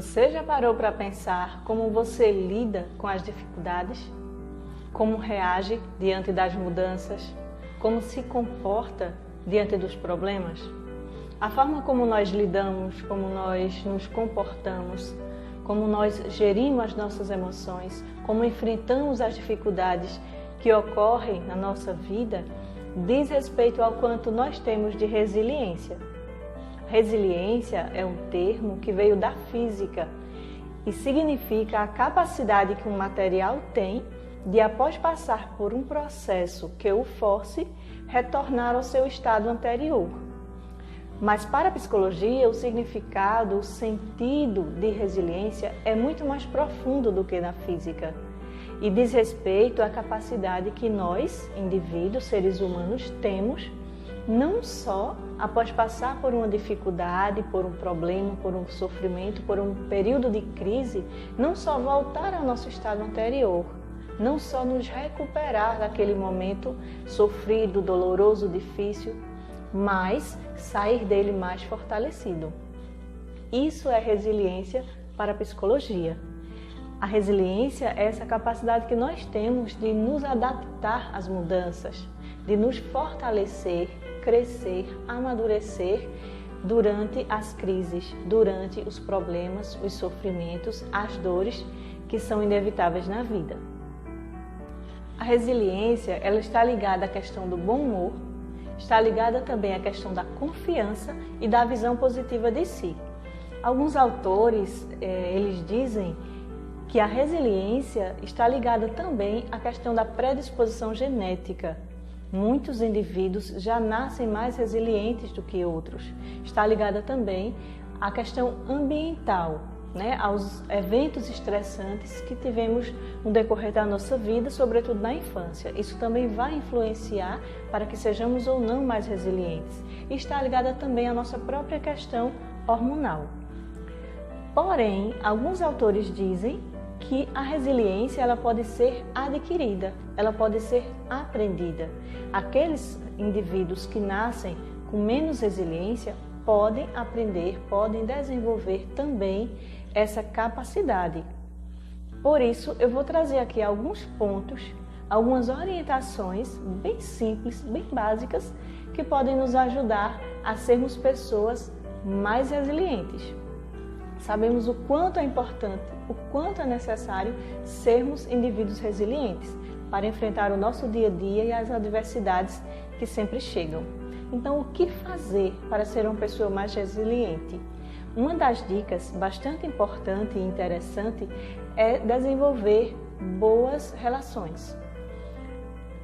Você já parou para pensar como você lida com as dificuldades? Como reage diante das mudanças? Como se comporta diante dos problemas? A forma como nós lidamos, como nós nos comportamos, como nós gerimos as nossas emoções, como enfrentamos as dificuldades que ocorrem na nossa vida, diz respeito ao quanto nós temos de resiliência. Resiliência é um termo que veio da física e significa a capacidade que um material tem de, após passar por um processo que o force, retornar ao seu estado anterior. Mas para a psicologia, o significado, o sentido de resiliência é muito mais profundo do que na física e diz respeito à capacidade que nós, indivíduos, seres humanos, temos não só após passar por uma dificuldade, por um problema, por um sofrimento, por um período de crise, não só voltar ao nosso estado anterior, não só nos recuperar daquele momento sofrido, doloroso, difícil, mas sair dele mais fortalecido. Isso é resiliência para a psicologia. A resiliência é essa capacidade que nós temos de nos adaptar às mudanças, de nos fortalecer, crescer, amadurecer durante as crises, durante os problemas, os sofrimentos, as dores que são inevitáveis na vida. A resiliência, ela está ligada à questão do bom humor, está ligada também à questão da confiança e da visão positiva de si. Alguns autores, eles dizem que a resiliência está ligada também à questão da predisposição genética. Muitos indivíduos já nascem mais resilientes do que outros. Está ligada também à questão ambiental, aos eventos estressantes que tivemos no decorrer da nossa vida, sobretudo na infância. Isso também vai influenciar para que sejamos ou não mais resilientes. E está ligada também à nossa própria questão hormonal. Porém, alguns autores dizem que a resiliência ela pode ser adquirida, ela pode ser aprendida. Aqueles indivíduos que nascem com menos resiliência podem aprender, podem desenvolver também essa capacidade. Por isso, eu vou trazer aqui alguns pontos, algumas orientações bem simples, bem básicas, que podem nos ajudar a sermos pessoas mais resilientes. Sabemos o quanto é importante, o quanto é necessário sermos indivíduos resilientes para enfrentar o nosso dia a dia e as adversidades que sempre chegam. Então, o que fazer para ser uma pessoa mais resiliente? Uma das dicas bastante importante e interessante é desenvolver boas relações.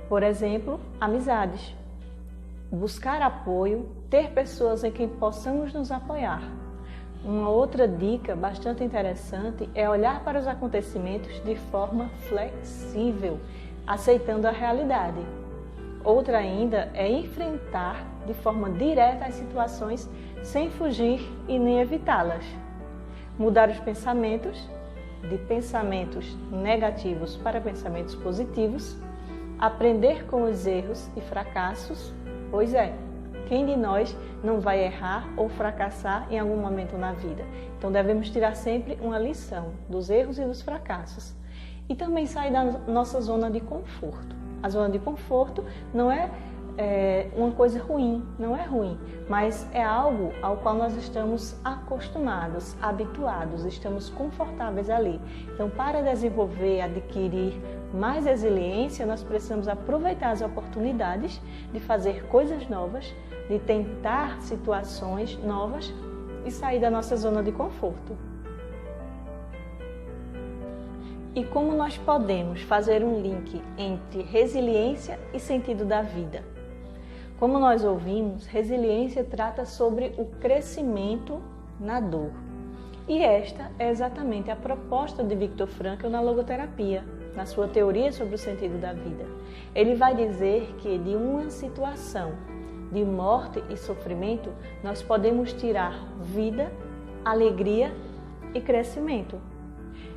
Por exemplo, amizades. Buscar apoio, ter pessoas em quem possamos nos apoiar. Uma outra dica bastante interessante é olhar para os acontecimentos de forma flexível, aceitando a realidade. Outra ainda é enfrentar de forma direta as situações sem fugir e nem evitá-las. Mudar os pensamentos, de pensamentos negativos para pensamentos positivos. Aprender com os erros e fracassos, pois quem de nós não vai errar ou fracassar em algum momento na vida? Então devemos tirar sempre uma lição dos erros e dos fracassos. E também sair da nossa zona de conforto. A zona de conforto não é uma coisa ruim, não é ruim, mas é algo ao qual nós estamos acostumados, habituados, estamos confortáveis ali. Então, para desenvolver, adquirir mais resiliência, nós precisamos aproveitar as oportunidades de fazer coisas novas, de tentar situações novas e sair da nossa zona de conforto. E como nós podemos fazer um link entre resiliência e sentido da vida? Como nós ouvimos, resiliência trata sobre o crescimento na dor. E esta é exatamente a proposta de Viktor Frankl na logoterapia, na sua teoria sobre o sentido da vida. Ele vai dizer que de uma situação de morte e sofrimento, nós podemos tirar vida, alegria e crescimento.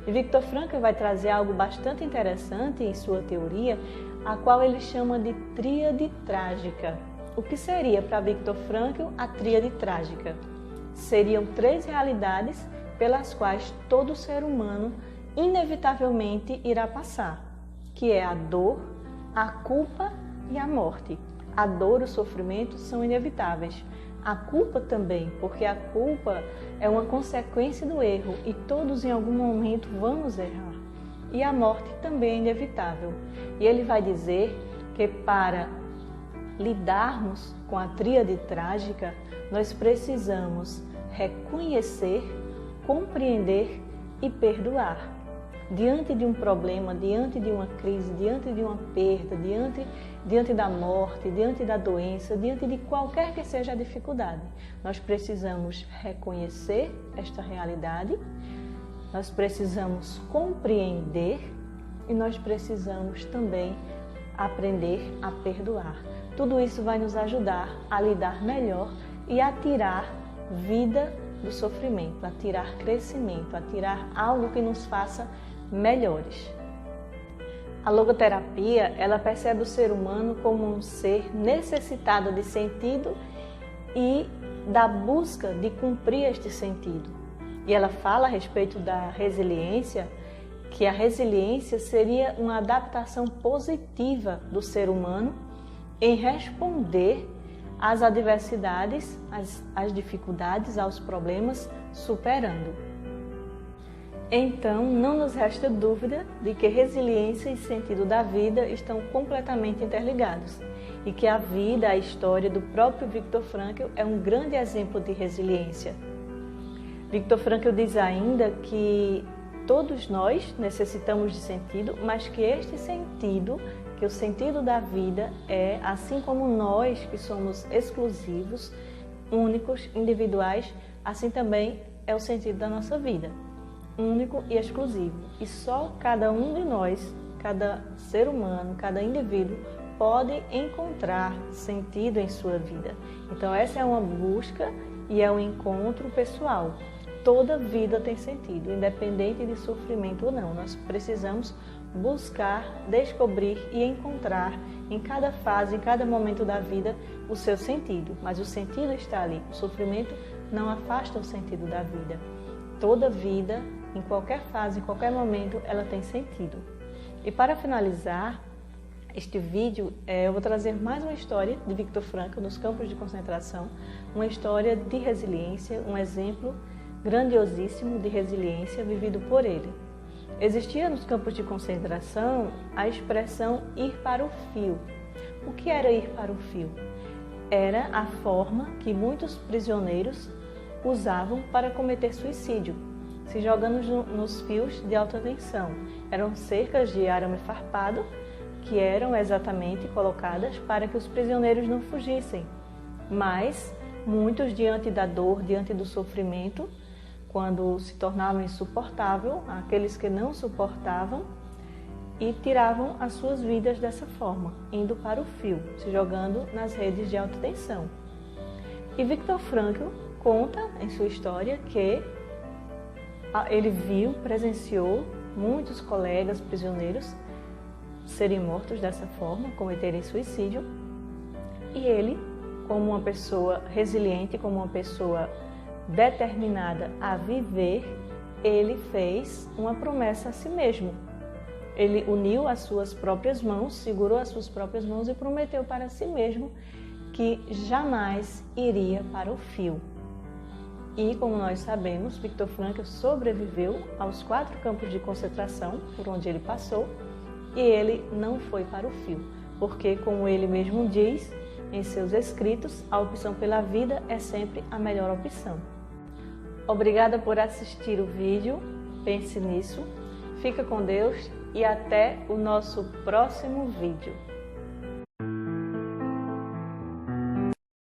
E Viktor Frankl vai trazer algo bastante interessante em sua teoria, a qual ele chama de tríade trágica. O que seria para Viktor Frankl a tríade trágica? Seriam 3 realidades pelas quais todo ser humano inevitavelmente irá passar, que é a dor, a culpa e a morte. A dor e o sofrimento são inevitáveis. A culpa também, porque a culpa é uma consequência do erro e todos em algum momento vamos errar. E a morte também é inevitável. E ele vai dizer que para lidarmos com a tríade trágica, nós precisamos reconhecer, compreender e perdoar. Diante de um problema, diante de uma crise, diante de uma perda, diante da morte, diante da doença, diante de qualquer que seja a dificuldade, nós precisamos reconhecer esta realidade, nós precisamos compreender e nós precisamos também aprender a perdoar. Tudo isso vai nos ajudar a lidar melhor e a tirar vida do sofrimento, a tirar crescimento, a tirar algo que nos faça melhores. A logoterapia, ela percebe o ser humano como um ser necessitado de sentido e da busca de cumprir este sentido. E ela fala a respeito da resiliência, que a resiliência seria uma adaptação positiva do ser humano em responder às adversidades, às dificuldades, aos problemas, superando. Então, não nos resta dúvida de que resiliência e sentido da vida estão completamente interligados e que a vida, a história do próprio Viktor Frankl é um grande exemplo de resiliência. Viktor Frankl diz ainda que todos nós necessitamos de sentido, mas que este sentido, que o sentido da vida é, assim como nós que somos exclusivos, únicos, individuais, assim também é o sentido da nossa vida. Único e exclusivo. E só cada um de nós, cada ser humano, cada indivíduo pode encontrar sentido em sua vida. Então essa é uma busca e é um encontro pessoal. Toda vida tem sentido, independente de sofrimento ou não. Nós precisamos buscar, descobrir e encontrar em cada fase, em cada momento da vida, o seu sentido. Mas o sentido está ali. O sofrimento não afasta o sentido da vida. Toda vida, em qualquer fase, em qualquer momento, ela tem sentido. E para finalizar este vídeo, eu vou trazer mais uma história de Viktor Frankl nos campos de concentração, uma história de resiliência, um exemplo grandiosíssimo de resiliência vivido por ele. Existia nos campos de concentração a expressão ir para o fio. O que era ir para o fio? Era a forma que muitos prisioneiros usavam para cometer suicídio, se jogando nos fios de alta tensão. Eram cercas de arame farpado que eram exatamente colocadas para que os prisioneiros não fugissem. Mas muitos, diante da dor, diante do sofrimento, quando se tornava insuportável, aqueles que não suportavam e tiravam as suas vidas dessa forma, indo para o fio, se jogando nas redes de alta tensão. E Viktor Frankl conta em sua história que ele viu, presenciou muitos colegas prisioneiros serem mortos dessa forma, cometerem suicídio, e ele, como uma pessoa resiliente, como uma pessoa determinada a viver, ele fez uma promessa a si mesmo. Ele uniu as suas próprias mãos, segurou as suas próprias mãos e prometeu para si mesmo que jamais iria para o fio. E, como nós sabemos, Viktor Frankl sobreviveu aos 4 campos de concentração por onde ele passou e ele não foi para o fio, porque, como ele mesmo diz em seus escritos, a opção pela vida é sempre a melhor opção. Obrigada por assistir o vídeo, pense nisso, fica com Deus e até o nosso próximo vídeo.